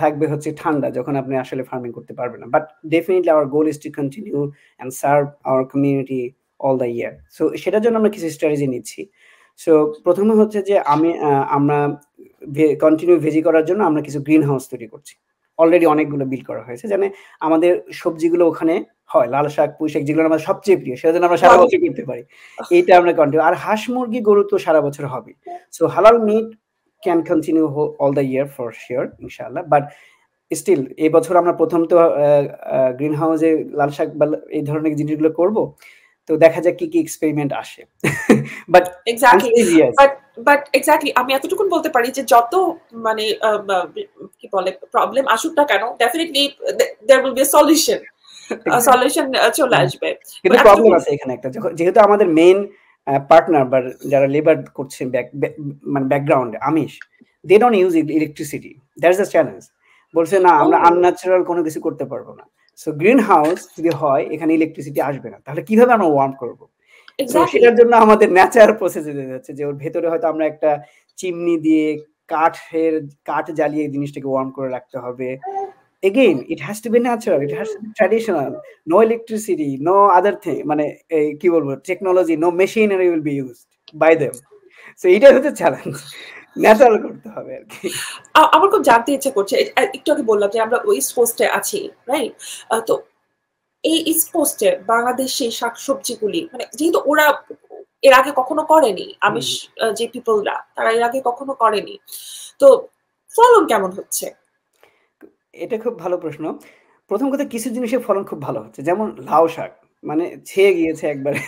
থাকবে হচ্ছে ঠান্ডা যখন আপনি আসলে ফার্মিং করতে পারবেন না। But definitely our goal is to continue and serve our community all the year. So সেটার জন্য আমরা কিছু স্ট্র্যাটেজি নিচ্ছি। সো প্রথমে হচ্ছে যে আমরা কন্টিনিউ ভেজি করার জন্য আমরা কিছু গ্রিন হাউস তৈরি করছি। অলরেডি অনেকগুলো বিল্ড করা হয়েছে। জানে আমাদের সবজিগুলো ওখানে হয়, লাল শাক, পুঁই শাক যেগুলো আমার সবচেয়ে প্রিয় সেটা যেন আমরা সারা বছর করতে পারি। এইটা আমরা কন্টিনিউ। আর হাঁস মুরগি গরু তো সারা বছর হবে। সো হালাল meat can continue all the year for sure ইনশাআল্লাহ। বাট স্টিল এই বছর আমরা প্রথম তো গ্রিন হাউসে লাল শাক বা এই ধরনের জিনিসগুলো করব। তো দেখা যাক কি এক্সপেরিমেন্ট আসে। বাট এক্স্যাক্টলি আমি এতটুকুন বলতে পারি যে যত মানে কি বলে প্রবলেম আসুক না কেন definitely there will be a solution চলে আসবে। কিন্তু প্রবলেম আছে এখানে একটা, যেহেতু আমাদের মেইন পার্টনার বা যারা লেবার করছে মানে ব্যাকগ্রাউন্ডে Amish, they don't use electricity, that's the challenge. বলছে না আমরা আনন্যাচারাল কোনো কিছু করতে পারবো না। সো গ্রিন হাউস যদি হয় এখানে ইলেকট্রিসিটি আসবে না, তাহলে কিভাবে আমরা ওয়ার্ম করবো? সেটার জন্য আমাদের ন্যাচারাল প্রসেস যেতে যাচ্ছে যে ওর ভেতরে হয়তো আমরা একটা চিমনি দিয়ে কাঠ জ্বালিয়ে জিনিসটাকে ওয়ার্ম করে রাখতে হবে। Again, it has to be natural, it has to be traditional, no electricity, no other thing, মানে কি বলবো, technology, no machinery will be used by them. So এটাই হচ্ছে চ্যালেঞ্জ, ন্যাচারাল করতে হবে আর কি। আমার খুব জানতে ইচ্ছে করছে, একটু আগে বললাম যে আমরা ওয়েস্ট কোস্টে আছি, রাইট? তো এই ইস্ট কোস্টে বাংলাদেশি শাকসবজিগুলি, মানে যেহেতু ওরা এর আগে কখনো করেনি, আমিষ যে পিপলরা তারা এর আগে কখনো করেনি, তো ফলন কেমন হচ্ছে? এটা খুব ভালো প্রশ্ন। প্রথম কথা, কিছু জিনিসের ফলন খুব ভালো হচ্ছে, যেমন লাউ শাক, মানে ছেয়ে গিয়েছে একবারে।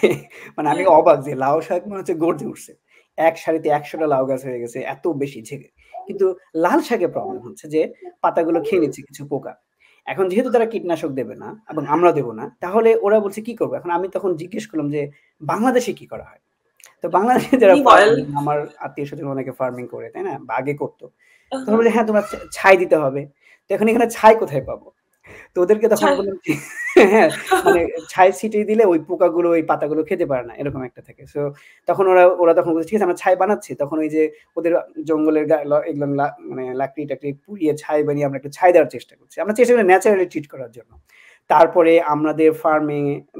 মানে আমি অবাক যে লাউ শাক মনে হচ্ছে গর্জে উঠছে, এক সারিতে 100টা লাউ গাছ হয়ে গেছে, এত বেশি ঝেঁকে। কিন্তু লাল শাকের প্রবলেম হচ্ছে যে পাতাগুলো খেয়ে নিচ্ছে কিছু পোকা। এখন যেহেতু তারা কীটনাশক দেবে না এবং আমরা দেবো না, তাহলে ওরা বলছে কি করবো। এখন আমি তখন জিজ্ঞেস করলাম যে বাংলাদেশে কি করা হয়। তো বাংলাদেশে যারা আমার আত্মীয় স্বজন অনেকে ফার্মিং করে, তাই না, বা আগে করতো, তখন বলে হ্যাঁ তোমার ছাই দিতে হবে। তো এখন এখানে ছাই কোথায় পাবো? তো ওদেরকে তখন বললাম হ্যাঁ, মানে ছাই ছিটিয়ে দিলে ওই পোকাগুলো ওই পাতাগুলো খেতে পারে না, এরকম একটা থাকে। সো তখন ওরা তখন বলছে ঠিক আছে আমরা ছাই বানাচ্ছি। তখন ওই যে ওদের জঙ্গলের এগুলো মানে লাকড়ি টাকড়ি পুড়িয়ে ছাই বানিয়ে আমরা একটু ছাই দেওয়ার চেষ্টা করছি। আমরা চেষ্টা করি ন্যাচারালি ট্রিট করার জন্য। তারপরে আমাদের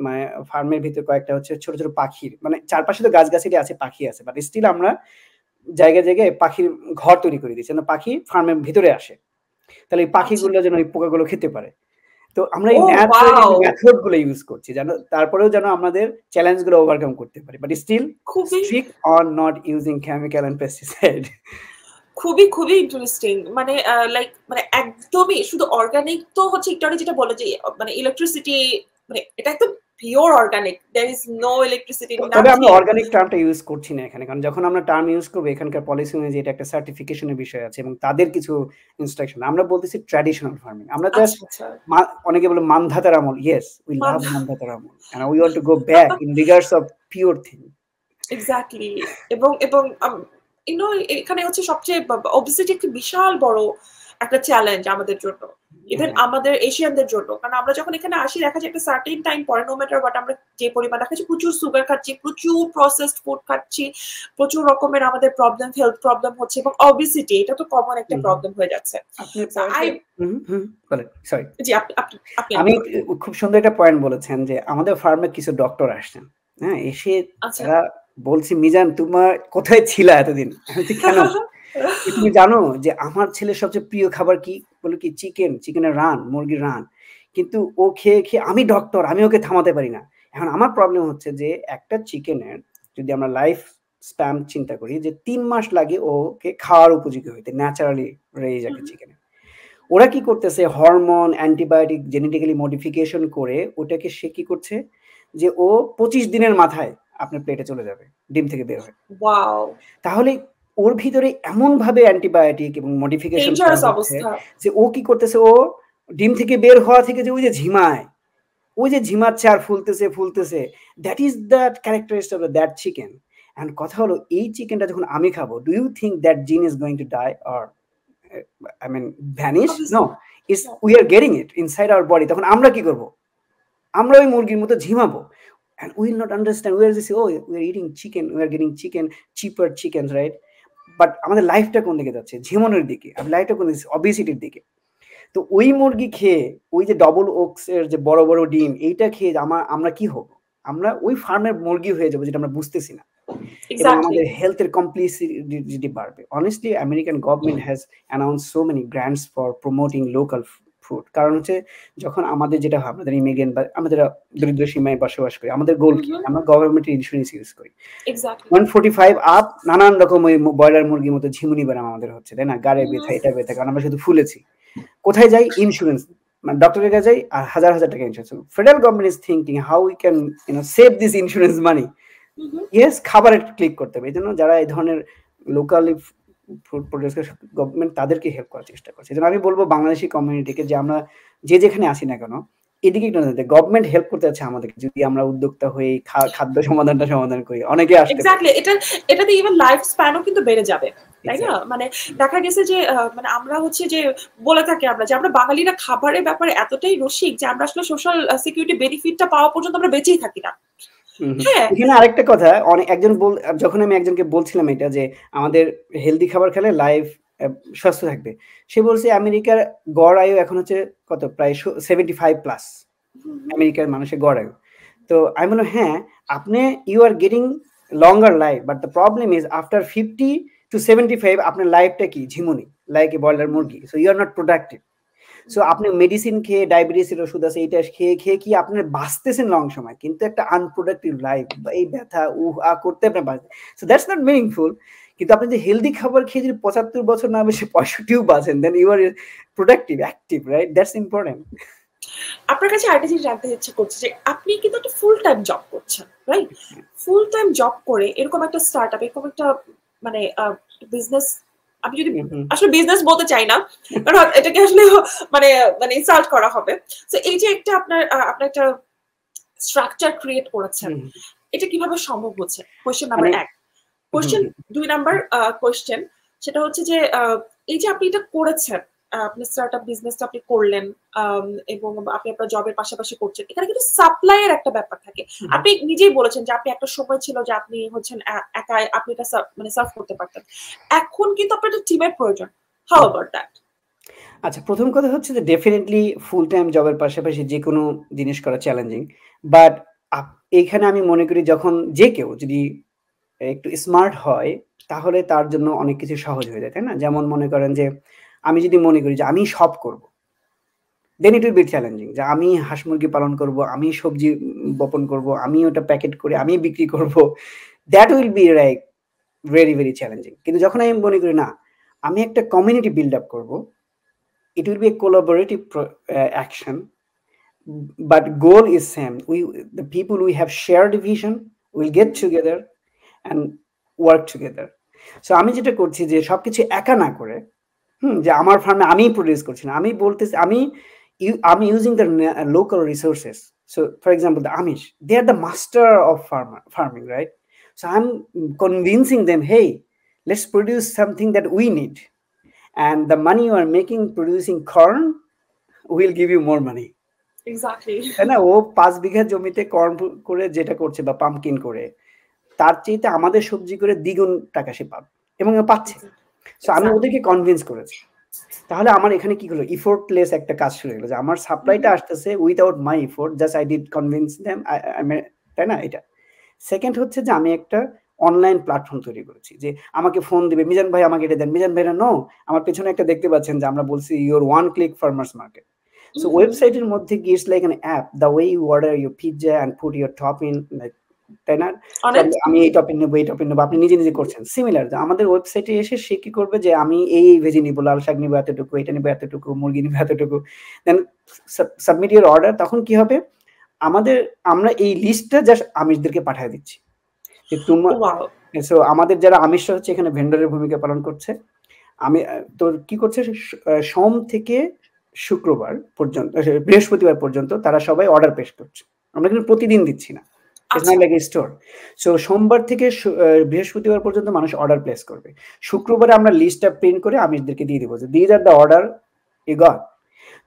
মানে ফার্মের ভিতরে কয়েকটা হচ্ছে ছোট ছোট পাখির, মানে চারপাশে তো গাছগাছালি আছে, পাখি আছে, বাট স্টিল আমরা জায়গায় জায়গায় পাখির ঘর তৈরি করে দিচ্ছি, যেন পাখি ফার্মের ভিতরে আসে, তাহলে এই পাখিগুলো যেন ওই পোকাগুলো খেতে পারে। তো আমরা এই ন্যাচারাল মেথড গুলো ইউজ করছি, যেন তারপরেও যেন আমাদের চ্যালেঞ্জ গুলো ওভারকাম করতে পারি, but still strict on not using chemical and pesticide. খুবই খুবই ইন্টারেস্টিং, মানে লাইক মানে একদমই শুধু অর্গানিক তো হচ্ছে, একটু আগে যেটা বলে যে মানে ইলেকট্রিসিটি, মানে এটা একদম pure organic, there is no electricity. তবে আমরা অর্গানিক টার্মটা ইউজ করছি না এখানে, কারণ যখন আমরা টার্ম ইউজ করব এখানকার পলিসি অনুযায়ী এটা একটা সার্টিফিকেশনের বিষয় আছে এবং তাদের কিছু ইনস্ট্রাকশন। আমরা বলতেছি ট্র্যাডিশনাল ফার্মিং। আমরা জাস্ট অনেকে বলে মানধাতার আমল, ইয়েস উই লাভ মানধাতার আমল and we want to go back in regards of pure thing. Exactly. এবং ইউ নো এখানে হচ্ছে সবচেয়ে ওবেসিটি একটা বিশাল বড় একটা চ্যালেঞ্জ আমাদের জন্য, ইভেন আমাদের এশিয়ানদের জন্য। কারণ আমরা যখন এখানে আসি দেখা যায় একটা সার্টেন টাইম পরে, নো ম্যাটার হোয়াট, আমরা যে পরিমাণ দেখা যাচ্ছে প্রচুর সুগার খাচ্ছি, প্রচুর প্রসেসড ফুড খাচ্ছি, প্রচুর রকমের আমাদের প্রবলেম, হেলথ প্রবলেম হচ্ছে, এবং ওবেসিটি এটা তো কমন একটা প্রবলেম হয়ে যাচ্ছে। আমি খুব সুন্দর একটা পয়েন্ট বলেছেন যে আমাদের ফার্মে কিছু ডক্টর আসছেন, হ্যাঁ, এসে তারা বলছি মিজান তোমার কোথায় ছিলা এতদিন? কেন? তুমি জানো যে আমার ছেলের সবচেয়ে প্রিয় খাবার কি? বলে কি চিকেনের রান, মুরগির রান। কিন্তু ও খেয়ে আমি ডক্টর, আমি ওকে থামাতে পারি না। এখন আমার প্রবলেম হচ্ছে যে একটা চিকেনের যদি আমরা লাইফ স্প্যান চিন্তা করি যে 3 মাস লাগে ওকে খাওয়ার উপযোগী হইতে, ন্যাচারালি রেজ একটা চিকেনের। ওরা কি করতেছে হরমোন, অ্যান্টিবায়োটিক, জেনেটিক্যালি মডিফিকেশন করে ওটাকে সে কি করছে যে ও 25 দিনের মাথায় আপনার প্লেটে চলে যাবে ডিম থেকে বের হয়ে। ওয়াও! তাহলে ওর ভিতরে এমন ভাবে অ্যান্টিবায়োটিক এবং মডিফিকেশন হচ্ছে যে ও কি করতেছে, ও ডিম থেকে বের হওয়া থেকে যে ওই যে ঝিমাচ্ছে আর ফুলতেছে, that is the characteristic of that chicken. And কথা হলো এই চিকেনটা যখন আমি খাবো, do you think that gene is going to die or I mean vanish? No, we are getting it inside our body. তখন আমরা কি করব? আমরা ওই মুরগির মতো ঝিমাবো, and we will not understand. We are just say, oh, we are eating chicken, we are getting cheaper chickens, right? But আমাদের লাইফটা কোন দিকে যাচ্ছে? ঝিমানোর দিকে। আর লাইফটা কোন দিকে? obesity-র দিকে। তো ওই মুরগি খেয়ে ওই যে ডবল ওকস এর যে বড় বড় ডিম, এইটা খেয়ে আমরা কি হব? আমরা ওই ফার্মের মুরগি হয়ে যাব, যেটা আমরা বুঝতেছি না। এবং আমাদের হেলথের কমপ্লিসিটি বাড়বে। Honestly, American government has announced so many grants for promoting local food. কারণ হচ্ছে যখন আমাদের যেটা হয়, আমাদের ইমিগ্রেন্ট বা আমাদের দরিদ্র সীমায় বসবাস করি, আমাদের গোল কি? আমরা গভর্নমেন্টের ইন্স্যুরেন্স ইউজ করি। 145 আপ নানান রকম ওই ব্রয়লার মুরগির মতো ঝিমুনি বানাম আমাদের হচ্ছে, তাই না? গাড়ে ব্যথা, এটা ব্যথা, কারণ আমরা শুধু ফুলেছি। কোথায় যাই? ইন্স্যুরেন্স, মানে ডক্টরের কাছে যাই আর হাজার টাকা insurance. Federal government is thinking how we can save this insurance money. Yes, খাবারে ক্লিক করতে হবে। এই জন্য যারা এই ধরনের লোকালি ফুড প্রোডিউসার, গভর্নমেন্ট তাদেরকে হেল্প করার চেষ্টা করছে। এই জন্য আমি বলবো বাংলাদেশি কমিউনিটিকে যে আমরা যেখানে আসি না কেন, এদিকে গভর্নমেন্ট হেল্প করতে আছে আমাদেরকে, যদি আমরা উদ্যোক্তা হয়ে খাদ্য সমাধান করি, অনেকে আসবে। এক্স্যাক্টলি, এটাতে ইভেন লাইফ স্প্যানও কিন্তু বেড়ে যাবে, তাই না? মানে দেখা গেছে যে মানে আমরা হচ্ছে যে বলে থাকি আমরা যে আমরা বাঙালিরা খাবারের ব্যাপারে এতটাই রসিক যে আমরা আসলে সোশ্যাল সিকিউরিটি বেনিফিটটা পাওয়া পর্যন্ত আমরা বেঁচেই থাকি না। এখানে আরেকটা কথা, যখন আমি একজনকে বলছিলাম এটা যে আমাদের হেলদি খাবার খেলে লাইফ সুস্থ থাকবে। সে বলছে আমেরিকার গড় আয়ু এখন হচ্ছে কত, প্রায় 75+। আমেরিকার মানুষের গড় আয়ু। তো আমি বললাম হ্যাঁ, আপনি you are getting longer life, but the problem is after 50 to 75 আপনার লাইফটা কি ঝিমুনি, লাইক এ বয়লার মুরগি। So you are not productive. So আপনি মেডিসিন খেয়ে, ডায়াবেটিসের ওষুধ আছে, এইটা খেয়ে খেয়ে কি আপনার বাঁচতেছেন লং সময়, কিন্তু একটা আনপ্রোডাক্টিভ লাইফ, এই ব্যথা করতে আপনার বাঁচতে, সো দ্যাটস নট মিনিংফুল। কিন্তু আপনি যে হেলদি খাবার খেয়ে যদি 75 বছর না বেশি 65ও বাঁচেন, then you are productive, active, right? That's important. আপনার কাছে আরেকটা জিনিস জানতে ইচ্ছে করছে যে আপনি কিন্তু একটা ফুল টাইম জব করছেন, রাইট? ফুল টাইম জব করে এরকম একটা স্টার্টআপ, এরকম একটা মানে বিজনেস, আমি যদি আসলে বিজনেস বলতে চাই না, কারণ এটাকে আসলে মানে মানে ইনসাল্ট করা হবে। তো এই যে একটা আপনার একটা স্ট্রাকচার ক্রিয়েট করেছেন, এটা কিভাবে সম্ভব হচ্ছে? Question number 1। Question 2 number question, সেটা হচ্ছে যে এই যে আপনি এটা করেছেন, আপনি স্টার্টআপ বিজনেসটা আপনি করলেন, এবং আপনি আপনার জবের পাশাপাশি করছেন, এখানে কিন্তু সাপ্লাইয়ের একটা ব্যাপার থাকে। আপনি নিজেই বলেছেন যে আপনি একটা সময় ছিল যে আপনি হচ্ছেন একাই, আপনি এটা মানে সার্ভ করতে পারতেন। এখন কিন্তু আপনার একটা টিমের প্রয়োজন। How about that? আচ্ছা, প্রথম কথা হচ্ছে যে ডেফিনেটলি ফুল টাইম জবের পাশাপাশি যে কোনো জিনিস করা চ্যালেঞ্জিং, বাট এইখানে আমি মনে করি যখন যে কেউ যদি একটু স্মার্ট হয় তাহলে তার জন্য অনেক কিছু সহজ হয়ে যায়, তাই না? যেমন মনে করেন যে আমি যদি মনে করি যে আমি সব করব, দেন ইট উইল বি চ্যালেঞ্জিং। যে আমি হাঁস মুরগি পালন করব, আমি সবজি বপন করব, আমি ওটা প্যাকেট করে আমি বিক্রি করব, that will be like very very challenging. কিন্তু যখন আমি মনে করি না, আমি একটা কমিউনিটি বিল্ড আপ করবো, it will be a collaborative action, but goal is same. The people we have shared vision will get together and work together. So আমি যেটা করছি যে সবকিছু একা না করে, যে আমার ফার্মে আমি প্রডিউস করছি না, আমি বলতেছি আমি using the local resources. So for example, the Amish, they are the master of farming, right? So I'm convincing them, hey, let's produce something that we need, and the money you are making producing corn will give you more money. Exactly. তাই না? ও 5 বিঘা জমিতে corn করে যেটা করছে বা pumpkin করে, তার চাইতে আমাদের সবজি করে দ্বিগুণ টাকা সে পাবে, এবং পাচ্ছে। সো আমি ওদেরকে কনভিন্স করেছি। তাহলে আমার এখানে কি হলো, ইফোর্টলেস একটা কাজ শুরু হলো, যে আমার সাপ্লাইটা আসতেছে without my effort, just I did convince them, তাই না? এটা সেকেন্ড হচ্ছে যে আমি একটা অনলাইন প্ল্যাটফর্ম তৈরি করেছি, যে আমাকে ফোন দিবে, মিজান ভাই আমাকে এটা দেন, মিজান ভাইরা নো, আমার পেছনে একটা দেখতে পাচ্ছেন যে আমরা বলছি your one click farmers market. So ওয়েবসাইটের মধ্যে কি it's like an app, the way you order your pizza and put your topping, like, তাই না? আমি এই টপিক নেবো, এই টপিক নেবো, আপনি নিজে নিজে করছেন। সিমিলার আমাদের ওয়েবসাইটে এসে সে কি করবে, যে আমি এই ভেজি নিবো, লাল শাক নিবো এতটুকু, এটা নিবো এতটুকু, মুরগি নিবো এতটুকু, দেন সাবমিট ইউর অর্ডার। তখন কি হবে, আমরা এই লিস্টটা জাস্ট আমিষদেরকে পাঠিয়ে দিচ্ছি যে তোমার। সো আমাদের যারা আমিষরা হচ্ছে এখানে ভেন্ডরের ভূমিকা পালন করছে। আমি তোর কি করছে, সোম থেকে শুক্রবার পর্যন্ত, বৃহস্পতিবার পর্যন্ত তারা সবাই অর্ডার পেশ করছে। আমরা কিন্তু প্রতিদিন দিচ্ছি না, it's not like a store. So সোমবার থেকে বৃহস্পতিবার পর্যন্ত মানুষ অর্ডার প্লেস করবে। শুক্রবারে আমরা লিস্টটা প্রিন্ট করে আমিষদেরকে দিয়ে দিব যে these are the order you got.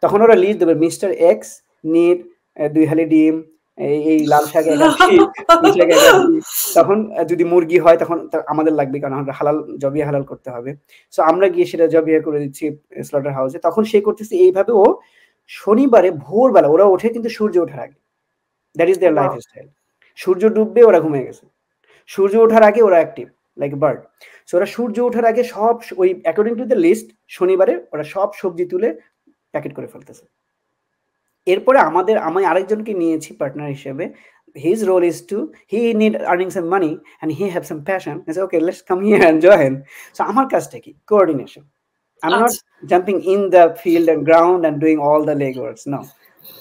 তখন ওরা লিস্ট দেবে, মিস্টার এক্স নিড 2 হালি ডিম, এই লাল শাক তখন যদি মুরগি হয় তখন আমাদের লাগবে, কারণ আমরা হালাল জবিয়া হালাল করতে হবে। সো আমরা গিয়ে সেটা জবিয়া করে দিচ্ছি স্লটার হাউসে। তখন সে করতেছে এইভাবে, ও শনিবারে ভোরবেলা ওরা ওঠে কিন্তু সূর্য ওঠার আগে, that is their life style. সূর্য ডুববে ওরা ঘুমিয়ে গেছে, সূর্য ওঠার আগে ওরা অ্যাক্টিভ লাইক বার্ড। সো ওরা সূর্য ওঠার আগে সব ওই অ্যাকর্ডিং টু দ্য লিস্ট শনিবারে ওরা সব সবজি তুলে প্যাকেট করে ফেলতেছে। এরপরে আমি আরেকজনকে নিয়েছি পার্টনার হিসেবে। His role is to, he need earning some money and he have some passion. I say, okay, let's come here and join. So আমার কাজটা কি, coordination. I'm not jumping in the field and ground and doing all the legworks. No,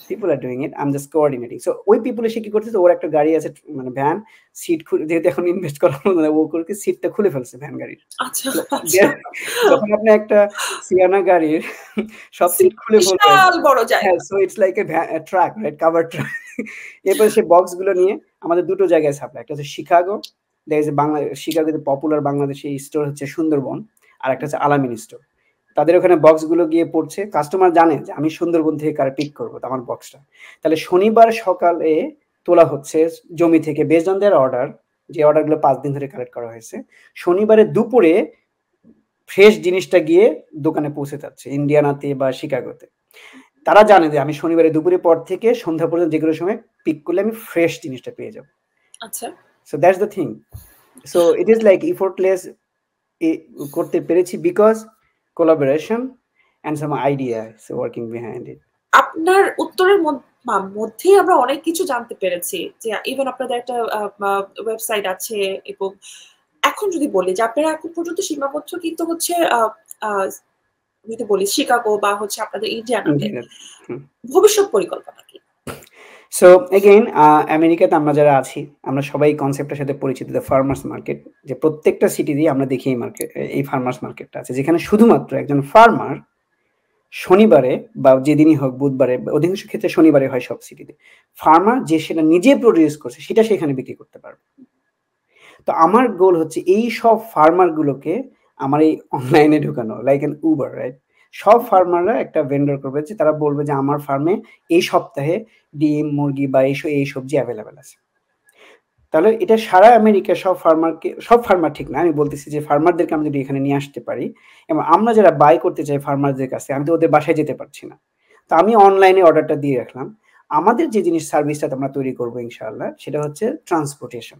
people are doing it, I'm just coordinating. So ওই people এসে কি করতেছে, ওর একটা গাড়ি আছে, মানে ভ্যান, সিট খুলে, যেহেতু এখন ইনভেস্ট করা হলো না, ও করে সিটটা খুলে ফেলছে ভ্যান গাড়ির। যখন আপনি একটা সিয়ানা গাড়ির সব সিট খুলে ফেলবেন, so it's like a truck, right, cover truck. এরপরে সে বক্স গুলো নিয়ে আমাদের দুটো জায়গায় সাপ্লাই, একটা হচ্ছে শিকাগো, শিকাগোতে পপুলার বাংলাদেশি স্টোর হচ্ছে সুন্দরবন, আর একটা হচ্ছে আলামিন স্টোর। তাদের ওখানে বক্সগুলো গিয়ে পড়ছে, কাস্টমার জানে যে আমি সুন্দরবন থেকে কার পিক করবো আমার বক্সটা। তাহলে শনিবার সকালে তোলা হচ্ছে জমি থেকে, বেসড অন দেয়ার অর্ডার, যে অর্ডারগুলো 5 দিন ধরে কালেক্ট করা হয়েছে। শনিবারে দুপুরে ফ্রেশ জিনিসটা গিয়ে দোকানে পৌঁছে যাচ্ছে ইন্ডিয়ানাতে বা শিকাগোতে। তারা জানে যে আমি শনিবারে দুপুরের পর থেকে সন্ধ্যা পর্যন্ত যেকোনো সময় পিক করলে আমি ফ্রেশ জিনিসটা পেয়ে যাব। আচ্ছা। So that's the thing. So it is like effortless করতে পেরেছি because collaboration and some idea working behind it. আপনার উত্তরের মধ্যেই আমরা অনেক কিছু জানতে পেরেছি যে ইভেন আপনাদের একটা ওয়েবসাইট আছে, এবং এখন যদি বলি যে আপনারা এখন পর্যন্ত সীমাবদ্ধ কিন্তু হচ্ছে যদি বলি শিকাগো বা হচ্ছে আপনাদের ইন্ডিয়ানাতে, ভবিষ্যৎ পরিকল্পনা কি? সো এগেইন আমেরিকাতে আমরা যারা আছি আমরা সবাই কনসেপ্টের সাথে পরিচিত, দ্য ফার্মার্স মার্কেট, যে প্রত্যেকটা সিটি দিয়ে আমরা দেখি এই মার্কেট, এই ফার্মার্স মার্কেটটা আছে যেখানে শুধুমাত্র একজন ফার্মার শনিবারে বা যেদিনই হোক বুধবারে, অধিকাংশ ক্ষেত্রে শনিবারে হয় সব সিটিতে, ফার্মার যে সেটা নিজে প্রডিউস করছে সেটা সেখানে বিক্রি করতে পারবে। তো আমার গোল হচ্ছে এই সব ফার্মার গুলোকে আমার এই অনলাইনে ঢুকানো, লাইক এন উবার, রাইট? সব ফার্মাররা একটা ভেন্ডর করবে যে তারা বলবে যে আমার ফার্মে এই সপ্তাহে ডিম, মুরগি বা এই সবজি অ্যাভেলেবেল আছে। তাহলে এটা সারা আমেরিকা সব ফার্মারকে, সব ফার্মার ঠিক না, আমি বলতেছি যে ফার্মারদেরকে আমি যদি এখানে নিয়ে আসতে পারি এবং আমরা যারা বাই করতে চাই ফার্মারদের কাছে, আমি তো ওদের বাসায় যেতে পারছি না, তো আমি অনলাইনে অর্ডারটা দিয়ে রাখলাম। আমাদের যে জিনিস সার্ভিসটা আমরা তৈরি করবো ইনশাআল্লাহ সেটা হচ্ছে ট্রান্সপোর্টেশন।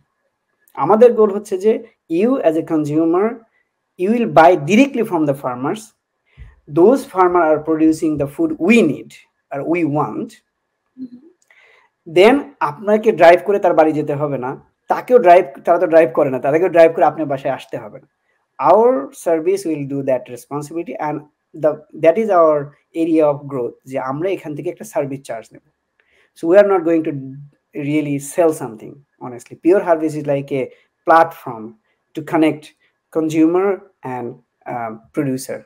আমাদের গোল হচ্ছে যে you as a consumer you will buy directly from the farmers. Those farmers are producing the food we need or we want. Then আপনাকে ড্রাইভ করে তার বাড়ি যেতে হবে না, তারা তো ড্রাইভ করে না, তাদেরকে ড্রাইভ করে আপনার বাসায় আসতে হবে না। Our service will do that responsibility and that is our area of growth, যে আমরা এখান থেকে একটা সার্ভিস চার্জ নেব। So we are not going to really sell something, honestly. Pure Harvest is like a platform to connect consumer and producer.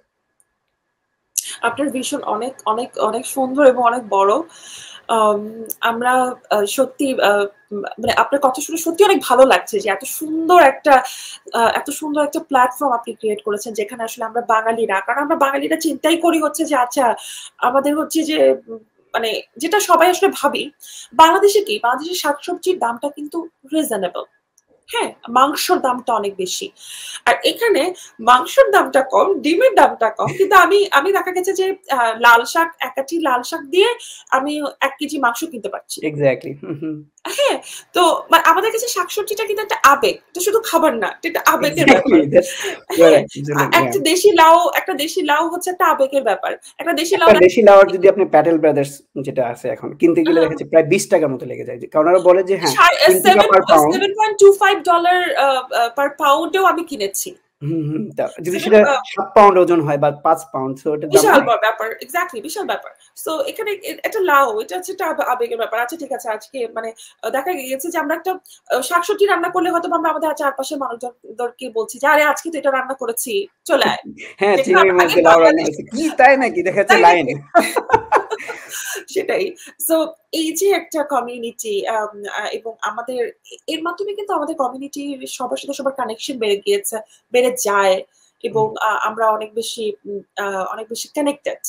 আপনার vision অনেক অনেক অনেক সুন্দর এবং অনেক বড়। আমরা সত্যি মানে আপনার কথা শুনে সত্যি অনেক ভালো লাগছে যে এত সুন্দর একটা প্ল্যাটফর্ম আপনি ক্রিয়েট করেছেন যেখানে আসলে আমরা বাঙালিরা, কারণ আমরা বাঙালিরা চিন্তাই করি হচ্ছে যে আচ্ছা আমাদের হচ্ছে যে মানে যেটা সবাই আসলে ভাবি, বাংলাদেশের শাকসবজির দামটা কিন্তু রিজনেবল, হ্যাঁ, মাংসর দামটা অনেক বেশি। আর এখানে মাংসের দামটা কম, ডিমের দামটা কম, কিন্তু আমি দেখা গেছে যে লাল শাক, এক কাঠি লাল শাক দিয়ে আমি 1 কেজি মাংস কিনতে পারছি। এক্স্যাক্টলি। হ্যাঁ, তো আমাদের কাছে শাকসবজিটা কিন্তু একটা আবেগ, এটা শুধু খাবার না, এটা একটা আবেগের ব্যাপার। একটা দেশি লাউ হচ্ছে একটা আবেগের ব্যাপার। একটা দেশি লাউ যদি আপনি প্যাটেল ব্রাদার্স যেটা আছে এখন কিনতে গেলে দেখা যাচ্ছে প্রায় 20 টাকার মতো লেগে যায়, কারণ ওরা বলে যে হ্যাঁ $7.25 পার পাউন্ডেও আমি কিনেছি। যদি সেটা 7 পাউন্ড ওজন হয় বা 5 পাউন্ড, সো এটা বিশাল ব্যাপার, এক্স্যাক্টলি বিশাল ব্যাপার। সো এখানে একটা লাউ, এটা হচ্ছে একটা আবেগের ব্যাপার। আচ্ছা ঠিক আছে, আজকে মানে দেখা গিয়েছে যে আমরা একটা শাকসবজি রান্না করলে হয়তো আমরা আমাদের চারপাশের মানুষজনদেরকে বলছি যে আরে আজকে তো এটা রান্না করেছি, চলে আয়। হ্যাঁ, চিংড়ির মধ্যে লাউ রান্না করেছি, কি তাই নাকি, দেখা যাচ্ছে লাইন। সেটাই। সো এই যে একটা কমিউনিটি এবং আমাদের এর মাধ্যমে কিন্তু আমাদের কমিউনিটির সবার সাথে সবার কানেকশন বেড়ে যায় এবং আমরা অনেক বেশি কানেক্টেড,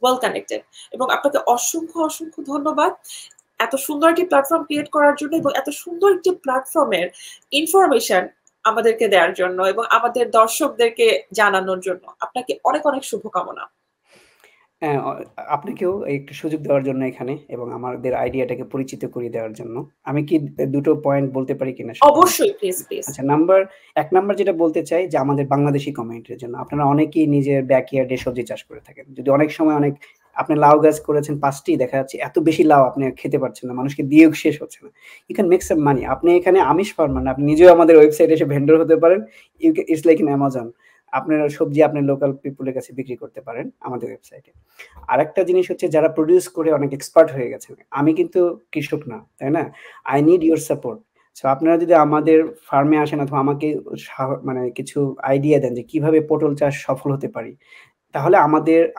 ওয়েল কানেক্টেড। এবং আপনাকে অসংখ্য অসংখ্য ধন্যবাদ এত সুন্দর একটি প্ল্যাটফর্ম ক্রিয়েট করার জন্য এবং এত সুন্দর একটি প্ল্যাটফর্মের ইনফরমেশন আমাদেরকে দেওয়ার জন্য এবং আমাদের দর্শকদেরকে জানানোর জন্য। আপনাকে অনেক অনেক শুভকামনা। হ্যাঁ, আপনাকেও একটু সুযোগ দেওয়ার জন্য এখানে এবং আমাদের আইডিয়াটাকে পরিচিত করিয়ে দেওয়ার জন্য। আমি কি দুটো পয়েন্ট বলতে পারি কিনা? অবশ্যই, প্লিজ প্লিজ। আচ্ছা, এক নাম্বার যেটা বলতে চাই যে আমাদের বাংলাদেশি কমিউনিটির জন্য, আপনারা অনেকেই নিজের ব্যাকইয়ার্ডে সবজি চাষ করে থাকেন। যদি অনেক সময় আপনি লাউ গাছ করেছেন 5টি, দেখা যাচ্ছে এত বেশি লাউ আপনি খেতে পারছেন না, মানুষকে দিয়েও শেষ হচ্ছে না। ইউ ক্যান মেক সাম মানি। আপনি এখানে আমিষ ফার্মার না, আপনি নিজেও আমাদের ওয়েবসাইটে এসে ভেন্ডর হতে পারেন। It's like in Amazon. আপনার সবজি আপনার লোকাল পিপলের কাছে বিক্রি করতে পারেন আমাদের ওয়েবসাইটে। আরেকটা জিনিস হচ্ছে যারা প্রডিউস করে অনেক এক্সপার্ট হয়ে গেছেন, আমি কিন্তু কৃষক না, তাই না? I need your support. So আপনারা যদি আমাদের ফার্মে আসেন অথবা আমাকে মানে কিছু আইডিয়া দেন যে কিভাবে পটল চাষ সফল হতে পারি, তাহলে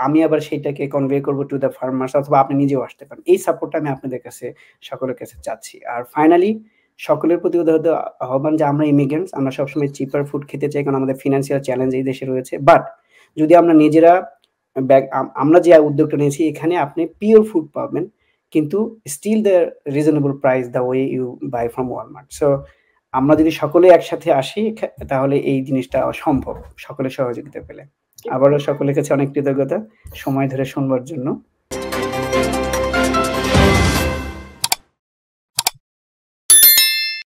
আমি আবার সেটাকে কনভে করব টু দ্য ফার্মার্স, অথবা আপনি নিজেও আসতে পারেন। এই সাপোর্টটা আমি আপনাদের কাছে, সকলের কাছে চাচ্ছি। আর ফাইনালি সকলের প্রতি উদাহরণ আহ্বান যে আমরা ইমিগ্রেন্টস, আমরা সবসময় চিপার ফুড খেতে চাই কারণ আমাদের ফিনান্সিয়াল চ্যালেঞ্জ এই দেশে রয়েছে। বাট যদি আমরা নিজেরা আমরা যে উদ্যোগটা নিয়েছি, এখানে আপনি পিওর ফুড পাবেন কিন্তু still the reasonable price the way you buy from Walmart. So আমরা যদি সকলে একসাথে আসি তাহলে এই জিনিসটা সম্ভব সকলের সহযোগিতা পেলে। আবারও সকলের কাছে অনেক কৃতজ্ঞতা সময় ধরে শুনবার জন্য।